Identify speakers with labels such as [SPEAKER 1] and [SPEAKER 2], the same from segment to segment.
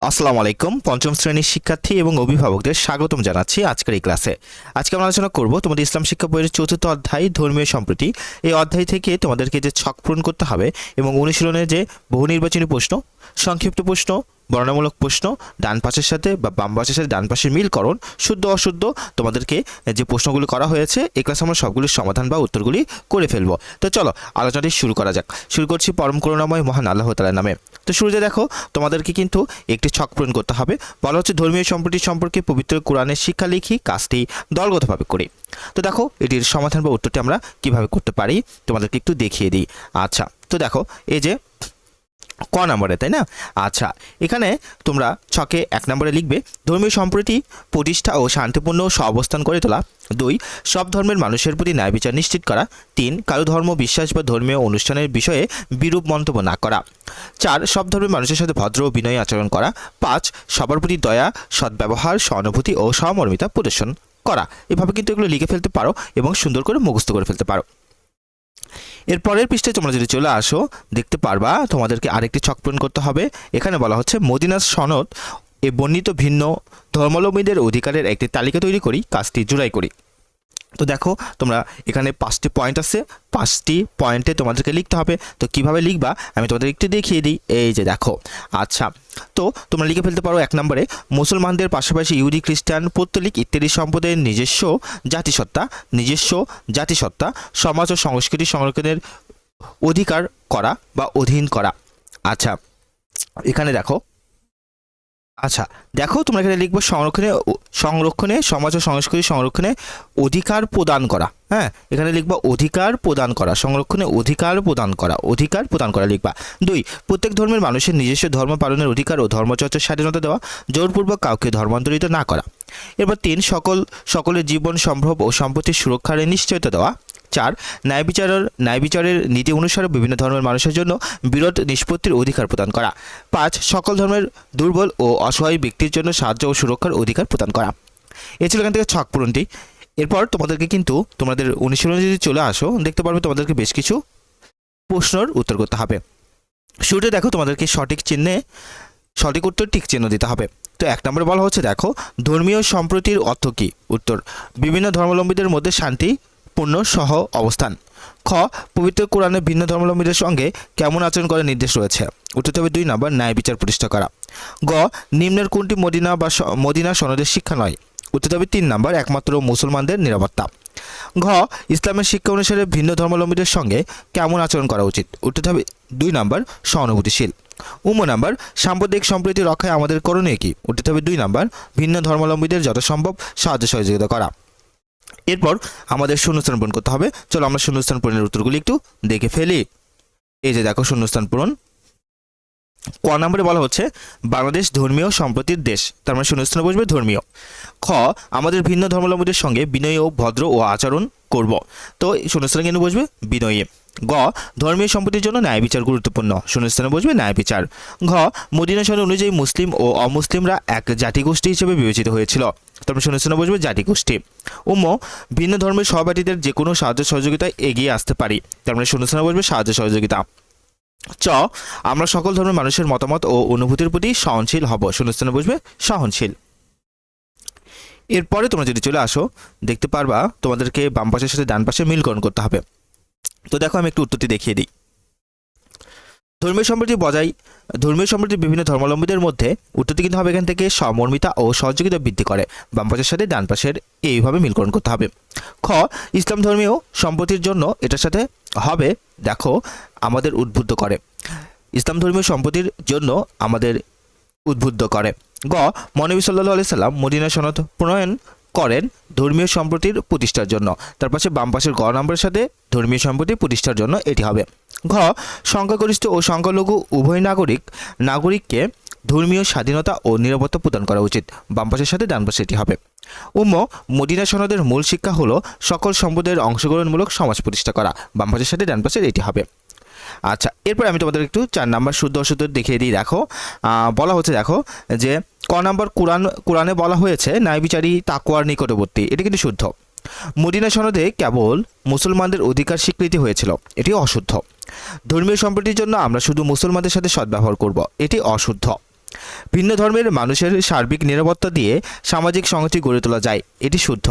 [SPEAKER 1] আসসালামু আলাইকুম। পঞ্চম শ্রেণীর শিক্ষার্থী এবং অভিভাবকদের স্বাগতম জানাচ্ছি আজকের এই ক্লাসে। আজকে আমরা আলোচনা করব তোমাদের ইসলাম শিক্ষা বইয়ের চতুর্থ অধ্যায় ধর্মীয় সম্প্রীতি। এই অধ্যায় থেকে তোমাদেরকে যে ছক পূরণ করতে হবে এবং অনুশীলনের যে বহু নির্বাচনী প্রশ্ন, সংক্ষিপ্ত প্রশ্ন, বর্ণনামূলক প্রশ্ন, ডান পাশের সাথে বা বাম পাশের সাথে ডান পাশের মিলকরণ, শুদ্ধ অশুদ্ধ, তোমাদেরকে যে প্রশ্নগুলো করা হয়েছে এই ক্লাসে আমরা সবগুলির সমাধান বা উত্তরগুলি করে ফেলবো। তো চলো আলোচনাটি শুরু করা যাক। শুরু করছি পরম করুণাময় মহান আল্লাহ তাআলার নামে। তো শুরুতে দেখো তোমাদেরকে কিন্তু একটি ছক পূরণ করতে হবে। বলা হচ্ছে ধর্মীয় সম্প্রীতি সম্পর্কে পবিত্র কোরআনের শিক্ষা লিখি, কাজটি দলগতভাবে করি। তো দেখো এটির সমাধান বা উত্তরটি আমরা কিভাবে করতে পারি তোমাদেরকে একটু দেখিয়ে দিই। আচ্ছা, তো দেখো এই যে ক নম্বরে, তাই না? আচ্ছা, এখানে তোমরা ছকে 1 নম্বরে লিখবে ধর্মীয় সম্প্রীতি প্রতিষ্ঠা ও শান্তিপূর্ণ সহাবস্থান করে তোলা। 2, সব ধর্মের মানুষের প্রতি ন্যায় বিচার নিশ্চিত করা। 3, কারো ধর্ম বিশ্বাস বা ধর্মীয় অনুষ্ঠানের বিষয়ে বিরূপ মন্তব্য না করা। 4, সব ধর্মের মানুষের সাথে ভদ্র ও বিনয়ী আচরণ করা। 5, সবার প্রতি দয়া, সদ্ব্যবহার, সহানুভূতি ও সহমর্মিতা প্রদর্শন করা। এভাবে কিন্তু এগুলো লিখে ফেলতে পারো এবং সুন্দর করে মুখস্থ করে ফেলতে পারো। এর পরের পৃষ্ঠায় তোমরা যদি চলে আসো দেখতে পারবা তোমাদেরকে আরেকটি ছক পূরণ করতে হবে। এখানে বলা হচ্ছে মদিনার সনদ এ বর্ণিত ভিন্ন ধর্মাবলম্বীদের অধিকারের একটি তালিকা তৈরি করি, কাজটি জোড়াই করি। তো দেখো তোমরা এখানে 5টি পয়েন্ট আছে, 5টি পয়েন্টে তোমাদেরকে লিখতে হবে। তো কিভাবে লিখবা আমি তোমাদের একটু দেখিয়ে দিই। এই যে দেখো, আচ্ছা, তো তোমরা লিখে ফেলতে পারো 1 নম্বরে মুসলমানদের পাশাপাশি ইহুদি, খ্রিস্টান, পৌত্তলিক ইত্যাদি সম্প্রদায়ের নিজস্ব জাতিসত্তা সমাজ ও সংস্কৃতি সংরক্ষণের অধিকার করা বা অধীন করা। আচ্ছা, এখানে দেখো, আচ্ছা দেখো তোমরা এখানে লিখবো সংরক্ষণে সমাজ ও সংস্কৃতি সংরক্ষণে অধিকার প্রদান করা। হ্যাঁ, এখানে লিখবা অধিকার প্রদান করা, সংরক্ষণে অধিকার প্রদান করা লিখবা। 2, প্রত্যেক ধর্মের মানুষের নিজস্ব ধর্ম পালনের অধিকার ও ধর্মচর্চার স্বাধীনতা দেওয়া, জোরপূর্বক কাউকে ধর্মান্তরিত না করা। এরপর 3, সকলের জীবন সম্ভব ও সম্পত্তির সুরক্ষার নিশ্চয়তা দেওয়া। 4, ন্যায় বিচারের নীতি অনুসারে বিভিন্ন ধর্মের মানুষের জন্য বিরোধ নিষ্পত্তির অধিকার প্রদান করা। 5, সকল ধর্মের দুর্বল ও অসহায় ব্যক্তির জন্য সাহায্য ও সুরক্ষার অধিকার প্রদান করা। এ ছিল এখান থেকে ছক পূরণটি। এরপর তোমাদেরকে কিন্তু তোমাদের অনুশীলনে যদি চলে আসো দেখতে পারবে তোমাদেরকে বেশ কিছু প্রশ্নের উত্তর করতে হবে। শুরুতে দেখো তোমাদেরকে সঠিক উত্তর টিক চিহ্ন দিতে হবে। তো 1 নম্বরে বলা হচ্ছে দেখো ধর্মীয় সম্প্রীতির অর্থ কী? উত্তর, বিভিন্ন ধর্মাবলম্বীদের মধ্যে শান্তিপূর্ণ সহ অবস্থান। খ, পবিত্র কোরআনে ভিন্ন ধর্মাবলম্বীদের সঙ্গে কেমন আচরণ করার নির্দেশ রয়েছে? উত্তর হবে 2 নম্বর, ন্যায় বিচার প্রতিষ্ঠা করা। গ, নিম্নের কোনটি মদিনা সনদের শিক্ষা নয়? উত্তর হবে 3 নম্বর, একমাত্র মুসলমানদের নিরাপত্তা। ঘ, ইসলামের শিক্ষা অনুসারে ভিন্ন ধর্মাবলম্বীদের সঙ্গে কেমন আচরণ করা উচিত? উত্তর হবে 2 নম্বর, সহানুভূতিশীল। নম্বর, সাম্প্রদায়িক সম্প্রীতি রক্ষায় আমাদের করণীয় কি? উত্তর হবে 2 নম্বর, ভিন্ন ধর্মাবলম্বীদের যথাসম্ভব সাহায্য সহযোগিতা করা। এরপর আমাদের শূন্যস্থান পূরণ করতে হবে। চলো আমরা শূন্যস্থান পূরণের উত্তরগুলি একটু দেখে ফেলি। এই যে দেখো শূন্যস্থান পূরণ। ক নম্বরে বলা হচ্ছে বাংলাদেশ ধর্মীয় সম্প্রীতির দেশ, তার মানে শূন্যস্থানে বসবে ধর্মীয়। খ, আমাদের ভিন্ন ধর্মাবলম্বীদের সঙ্গে বিনয়ী ও ভদ্র ও আচরণ করব, তো শূন্যস্থানে কিন্তু বসবে বিনয়ী। গ, ধর্মীয় সম্প্রীতির জন্য ন্যায় বিচার গুরুত্বপূর্ণ, শূন্যস্থানে বসবে ন্যায় বিচার। ঘ, মদিনা সনদ অনুযায়ী মুসলিম ও অমুসলিমরা এক জাতিগোষ্ঠী হিসেবে বিবেচিত হয়েছিল, তারপরে শূন্যস্থানে বসবে জাতিগোষ্ঠী। ভিন্ন ধর্মের সহপাঠীদের যে কোনো সাহায্য সহযোগিতায় এগিয়ে আসতে পারি, তার মানে শূন্যস্থানে বসবে সাহায্য সহযোগিতা। চ, আমরা সকল ধর্মের মানুষের মতামত ও অনুভূতির প্রতি সহনশীল হব, শূন্যস্থানে বসবে সহনশীল। এরপরে তোমরা যদি চলে আসো দেখতে পারবা তোমাদেরকে বাম পাশের সাথে ডান পাশে মিলকরণ করতে হবে। তো দেখো আমি একটু উত্তরটি দেখিয়ে দিই। ধর্মীয় সম্প্রীতি বিভিন্ন ধর্মাবলম্বীদের মধ্যে, উত্তরটি কিন্তু হবে এখান থেকে সমর্মিতা ও সহযোগিতা বৃদ্ধি করে, বাম পাশের সাথে ডান পাশের এইভাবে মিলকরণ করতে হবে। খ, ইসলাম ধর্মীয় সম্প্রীতির জন্য এটার সাথে হবে দেখো আমাদের উদ্বুদ্ধ করে, ইসলাম ধর্মীয় সম্প্রীতির জন্য আমাদের উদ্বুদ্ধ করে। গ, মহানবী সাল্লাল্লাহু আলাইহি সাল্লাম মদিনা সনদ প্রণয়ন করেন ধর্মীয় সম্প্রীতির প্রতিষ্ঠার জন্য, তার পাশে বাম পাশের গ নম্বরের সাথে ধর্মীয় সম্প্রীতি প্রতিষ্ঠার জন্য এটি হবে। ঘ, সংখ্যাগরিষ্ঠ ও সংখ্যালঘু উভয় নাগরিককে ধর্মীয় স্বাধীনতা ও নিরাপত্তা প্রদান করা উচিত, বাম পাশের সাথে ডান পাশে এটি হবে। মদিনা সনদের মূল শিক্ষা হলো সকল সম্প্রদায়ের অংশগ্রহণমূলক সমাজ প্রতিষ্ঠা করা, বাম পাশের সাথে ডান পাশের এটি হবে। আচ্ছা, এরপর আমি তোমাদের একটু 4 নাম্বার শুদ্ধ অশুদ্ধ দেখিয়ে দিই। দেখো বলা হচ্ছে দেখো যে ক নাম্বার কোরআনে বলা হয়েছে ন্যায় বিচারী তাকওয়ার নিকটবর্তী, এটি কিন্তু শুদ্ধ। মদিনা সনদে কেবল মুসলমানদের অধিকার স্বীকৃতি হয়েছিল, এটি অশুদ্ধ। ধর্মীয় সম্প্রীতির জন্য আমরা শুধু মুসলমানদের সাথে সদ্ব্যবহার করব, এটি অশুদ্ধ। ভিন্ন ধর্মের মানুষের সার্বিক নিরাপত্তা দিয়ে সামাজিক সংহতি গড়ে তোলা যায়, এটি শুদ্ধ।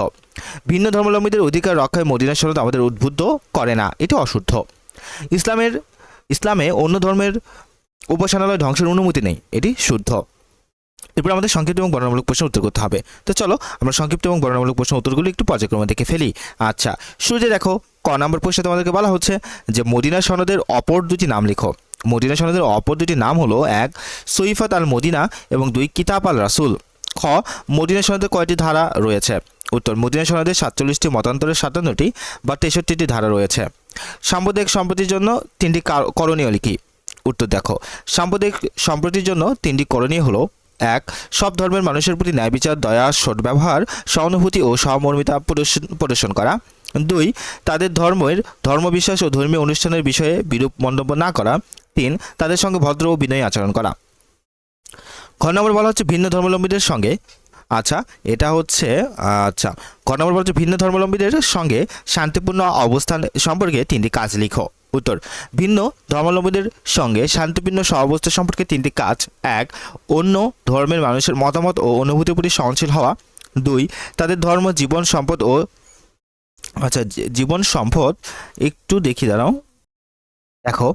[SPEAKER 1] ভিন্ন ধর্মাবলম্বীদের অধিকার রক্ষায় মদিনা সনদ আমাদের উদ্বুদ্ধ করে না, এটি অশুদ্ধ। ইসলামে অন্য ধর্মের উপাসনালয় ধ্বংসের অনুমতি নেই, এটি শুদ্ধ। এরপর আমাদের সংক্ষিপ্ত এবং বর্ণনামূলক প্রশ্ন উত্তর করতে হবে। তো চলো আমরা সংক্ষিপ্ত এবং বর্ণনামূলক প্রশ্ন উত্তরগুলো একটু পর্যায়ক্রমে দেখে ফেলি। আচ্ছা, শুরুতে দেখো ক নম্বর প্রশ্নে তোমাদেরকে বলা হচ্ছে যে মদিনা সনদের অপর দুটি নাম লিখো। মদিনা সনদের অপর দুটি নাম হলো 1 সহিফাত আল মদিনা এবং 2 কিতাব আল রাসূল। খ মদিনা সনদের কয়টি ধারা রয়েছে? উত্তর, মদিনা সনদের 47টি, মতান্তরের 57টি বা 63টি ধারা রয়েছে। সাম্প্রদায়িক সম্প্রীতির জন্য 3টি করণীয় লিখি। উত্তর দেখো, সাম্প্রদায়িক সম্প্রীতির জন্য 3টি করণীয় হলো 1 সব ধর্মের মানুষের প্রতি ন্যায় বিচার, দয়া, সদ্ব্যবহার, সহানুভূতি ও সহমর্মিতা প্রদর্শন করা। 2 তাদের ধর্মবিশ্বাস ও ধর্মীয় অনুষ্ঠানের বিষয়ে বিরূপ মন্তব্য না করা। 3 তাদের সঙ্গে ভদ্র ও বিনয়ী আচরণ করা। ঘ নম্বর বলা হচ্ছে ভিন্ন ধর্মাবলম্বীদের সঙ্গে ঘ নম্বর বলা হচ্ছে ভিন্ন ধর্মাবলম্বীদের সঙ্গে শান্তিপূর্ণ অবস্থান সম্পর্কে 3টি কাজ লিখো। উত্তর, ভিন্ন ধর্মাবলম্বীদের সঙ্গে শান্তিপূর্ণ সহাবস্থান সম্পর্কে 3টি কাজ। 1 অন্য ধর্মের মানুষের মতামত ও অনুভূতির প্রতি সহনশীল হওয়া। 2 তাদের ধর্ম, জীবন সম্পদ একটু দেখি দাঁড়াও। দেখো,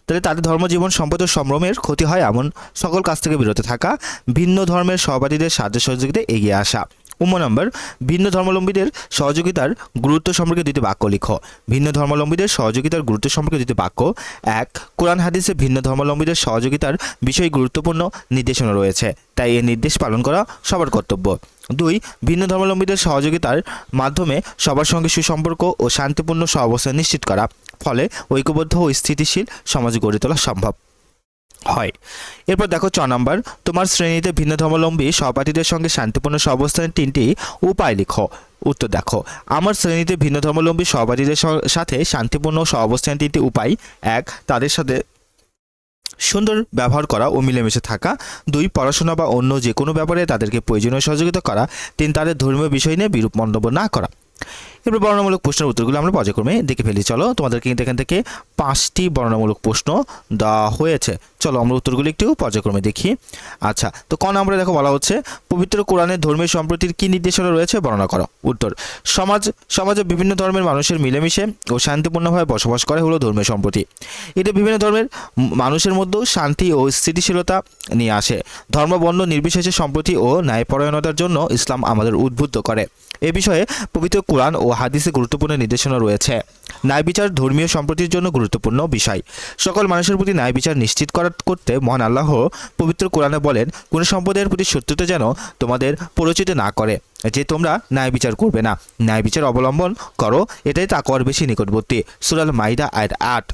[SPEAKER 1] তাহলে তাদের ধর্ম, জীবন, সম্পদ ও সম্ভ্রমের ক্ষতি হয় এমন সকল কাজ থেকে বিরত থাকা। ভিন্ন ধর্মের সহপাঠীদের সাহায্য সহযোগিতায় এগিয়ে আসা। নম্বর ভিন্ন ধর্মাবলম্বীদের সহযোগিতার গুরুত্ব সম্পর্কে 2টি বাক্য লিখো। ভিন্ন ধর্মাবলম্বীদের সহযোগিতার গুরুত্ব সম্পর্কে 2টি বাক্য। 1 কোরআন হাদিসে ভিন্ন ধর্মাবলম্বীদের সহযোগিতার বিষয়ে গুরুত্বপূর্ণ নির্দেশনা রয়েছে, তাই এই নির্দেশ পালন করা সবার কর্তব্য। 2 ভিন্ন ধর্মাবলম্বীদের সহযোগিতার মাধ্যমে সবার সঙ্গে সুসম্পর্ক ও শান্তিপূর্ণ সহাবস্থান নিশ্চিত করা, ফলে ঐক্যবদ্ধ ও স্থিতিশীল সমাজ গড়ে তোলা সম্ভব হয়। এরপর দেখো 4 নম্বর, তোমার শ্রেণীতে ভিন্ন ধর্মাবলম্বী সহপাঠীদের সঙ্গে শান্তিপূর্ণ সহাবস্থানের 3টি উপায় লিখো। উত্তর দেখো, আমার শ্রেণীতে ভিন্ন ধর্মাবলম্বী সহপাঠীদের সাথে শান্তিপূর্ণ সহাবস্থানের 3টি উপায়। 1 তাদের সাথে সুন্দর ব্যবহার করা ও মিলেমিশে থাকা। 2 পড়াশোনা বা অন্য যে কোনো ব্যাপারে তাদেরকে প্রয়োজনীয় সহযোগিতা করা। 3 তাদের ধর্মীয় বিষয় নিয়ে বিরূপ মন্তব্য না করা। এরপর বর্ণনামূলক প্রশ্নের উত্তরগুলো আমরা পর্যায়ক্রমে দেখে ফেলি। চলো, তোমাদেরকে কিন্তু এখান থেকে 5টি বর্ণনামূলক প্রশ্ন দেওয়া হয়েছে। চলো আমরা উত্তরগুলো একটু পর্যায়ক্রমে দেখি। তো ক নম্বরে দেখো বলা হচ্ছে পবিত্র কোরআনের ধর্মীয় সম্প্রীতির কি নির্দেশনা রয়েছে বর্ণনা করো। উত্তর, সমাজে বিভিন্ন ধর্মের মানুষের মিলেমিশে ও শান্তিপূর্ণভাবে বসবাস করে হলো ধর্মীয় সম্প্রীতি। এটা বিভিন্ন ধর্মের মানুষের মধ্যেও শান্তি ও স্থিতিশীলতা নিয়ে আসে। ধর্ম, বর্ণ নির্বিশেষে সম্প্রীতি ও ন্যায়পরায়ণতার জন্য ইসলাম আমাদের উদ্বুদ্ধ করে। এ বিষয়ে পবিত্র কোরআন ও হাদিসে গুরুত্বপূর্ণ নির্দেশনা রয়েছে। ন্যায় বিচার ধর্মীয় সম্প্রীতির জন্য গুরুত্বপূর্ণ বিষয়। সকল মানুষের প্রতি ন্যায় বিচার নিশ্চিত করতে মহান আল্লাহ পবিত্র কোরআনে বলেন, কোন সম্প্রদায়ের প্রতি শত্রুতা যেন তোমাদের পরিচিত না করে যে তোমরা ন্যায় বিচার করবে না, ন্যায় বিচার অবলম্বন করো, এটাই তাকওয়ার বেশি নিকটবর্তী। সূরা আল মাইদা আয়াত 8।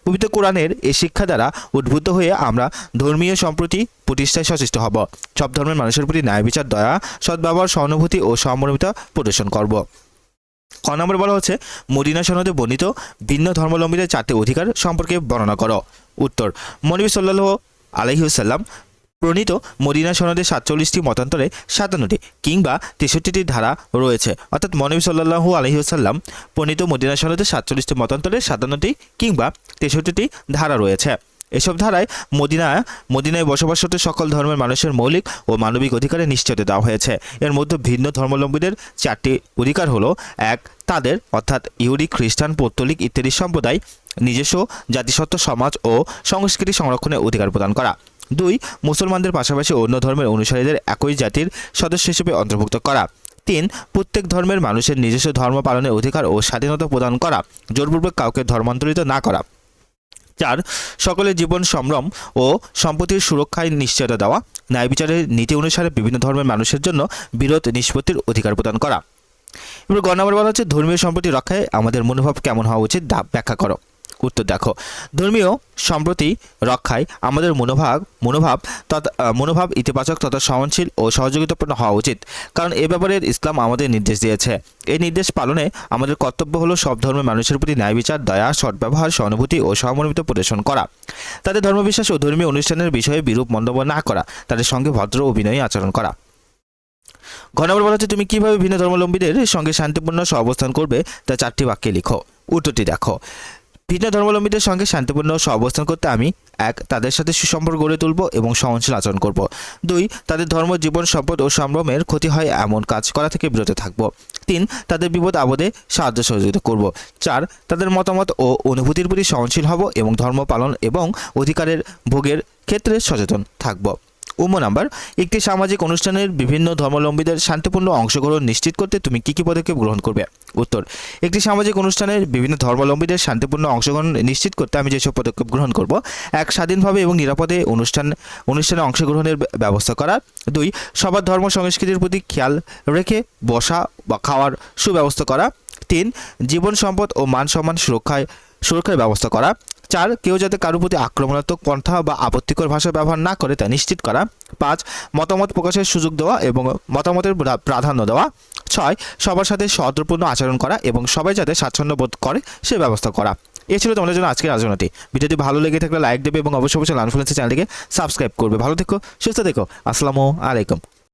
[SPEAKER 1] পবিত্র কোরআনের এই শিক্ষা দ্বারা উদ্বুদ্ধ হয়ে আমরা ধর্মীয় সম্প্রীতি প্রতিষ্ঠায় সচেষ্ট হব। সব ধর্মের মানুষের প্রতি ন্যায় বিচার, দয়া, সদ্ব্যবহার, সহানুভূতি ও সহমর্মিতা প্রদর্শন করব। ক নম্বর বলা হচ্ছে মদিনা সনদে বর্ণিত ভিন্ন ধর্মাবলম্বীদের 4টি অধিকার সম্পর্কে বর্ণনা করো। উত্তর, নবী সাল্লাল্লাহু আলাইহি ওয়াসাল্লাম প্রণীত মদিনা সনদে 47টি, মতান্তরে 57টি কিংবা 63টি ধারা রয়েছে। অর্থাৎ নবী সাল্লাল্লাহু আলাইহি ওয়াসাল্লাম প্রণীত মদিনা সনদে 47টি, মতান্তরে 57টি কিংবা 63টি ধারা রয়েছে। এসব ধারায় মদিনায় বসবাসরত সকল ধর্মের মানুষের মৌলিক ও মানবিক অধিকারে নিশ্চয়তা দেওয়া হয়েছে। এর মধ্যে ভিন্ন ধর্মাবলম্বীদের 4টি অধিকার হলো 1 তাদের অর্থাৎ ইহুদি, খ্রিস্টান, পৌত্তলিক ইত্যাদি সম্প্রদায় নিজস্ব জাতিসত্ত্ব, সমাজ ও সংস্কৃতি সংরক্ষণের অধিকার প্রদান করা। 2 মুসলমানদের পাশাপাশি অন্য ধর্মের অনুসারীদের একই জাতির সদস্য হিসেবে অন্তর্ভুক্ত করা। 3 প্রত্যেক ধর্মের মানুষের নিজস্ব ধর্ম পালনের অধিকার ও স্বাধীনতা প্রদান করা, জোরপূর্বক কাউকে ধর্মান্তরিত না করা। 4 সকলের জীবন, সম্ভ্রম ও সম্পত্তির সুরক্ষায় নিশ্চয়তা দেওয়া, ন্যায় বিচারের নীতি অনুসারে বিভিন্ন ধর্মের মানুষের জন্য বিরোধ নিষ্পত্তির অধিকার প্রদান করা। এবার গ নম্বর বলা হচ্ছে ধর্মীয় সম্প্রীতি রক্ষায় আমাদের মনোভাব কেমন হওয়া উচিত ব্যাখ্যা করো। উত্তর দেখো, ধর্মীয় সম্প্রীতি রক্ষায় আমাদের মনোভাব ইতিবাচক তথা সহনশীল ও সহযোগিতাপূর্ণ হওয়া উচিত, কারণ এ ব্যাপারে ইসলাম আমাদের নির্দেশ দিয়েছে। এই নির্দেশ পালনে আমাদের কর্তব্য হলো সব ধর্মের মানুষের প্রতি ন্যায় বিচার, দয়া, সদ্ব্যবহার, সহানুভূতি ও সহমর্মিতা প্রদর্শন করা, তাদের ধর্মবিশ্বাস ও ধর্মীয় অনুষ্ঠানের বিষয়ে বিরূপ মন্তব্য না করা, তাদের সঙ্গে ভদ্র ও বিনয়ী আচরণ করা। ঘ নম্বর বলা হচ্ছে তুমি কিভাবে ভিন্ন ধর্মাবলম্বীদের সঙ্গে শান্তিপূর্ণ সহাবস্থান করবে তা 4টি বাক্যে লিখো। উত্তরটি দেখো, ভিন্ন ধর্মাবলম্বীদের সঙ্গে শান্তিপূর্ণ সহাবস্থান করতে আমি 1. তাদের সাথে সুসম্পর্ক গড়ে তুলব এবং সহনশীল আচরণ করব। 2. তাদের ধর্ম, জীবন, সম্পদ ও সম্ভ্রমের ক্ষতি হয় এমন কাজ করা থেকে বিরত থাকব। 3. তাদের বিপদ আপদে সাহায্য সহযোগিতা করব। 4. তাদের মতামত ও অনুভূতির প্রতি সহনশীল হব এবং ধর্ম পালন এবং অধিকারের ভোগের ক্ষেত্রে সচেতন থাকব। নাম্বার, একটি সামাজিক অনুষ্ঠানের বিভিন্ন ধর্মাবলম্বীদের শান্তিপূর্ণ অংশগ্রহণ নিশ্চিত করতে তুমি কী কী পদক্ষেপ গ্রহণ করবে? উত্তর, একটি সামাজিক অনুষ্ঠানের বিভিন্ন ধর্মাবলম্বীদের শান্তিপূর্ণ অংশগ্রহণ নিশ্চিত করতে আমি যেসব পদক্ষেপ গ্রহণ করব: 1. স্বাধীনভাবে এবং নিরাপদে অনুষ্ঠানে অংশগ্রহণের ব্যবস্থা করা। 2. সবার ধর্ম সংস্কৃতির প্রতি খেয়াল রেখে বসা বা খাওয়ার সুব্যবস্থা করা। 3. জীবন, সম্পদ ও মান সম্মান সুরক্ষার ব্যবস্থা করা। 4. কেউ যাতে কারোর প্রতি আক্রমণাত্মক পন্থা বা আপত্তিকর ভাষা ব্যবহার না করে তা নিশ্চিত করা। 5. মতামত প্রকাশের সুযোগ দেওয়া এবং মতামতের প্রাধান্য দেওয়া। 6. সবার সাথে সৌহার্দ্যপূর্ণ আচরণ করা এবং সবাই যাতে স্বাচ্ছন্দ্য বোধ করে সে ব্যবস্থা করা। এ ছিল তোমাদের জন্য আজকের আলোচনাটি। ভিডিওটি ভালো লেগে থাকলে লাইক দেবে এবং অবশ্যই লার্ন ফ্লুয়েন্সি চ্যানেলটিকে সাবস্ক্রাইব করবে। ভালো থেকো, সুস্থ থেকো। আসসালামু আলাইকুম।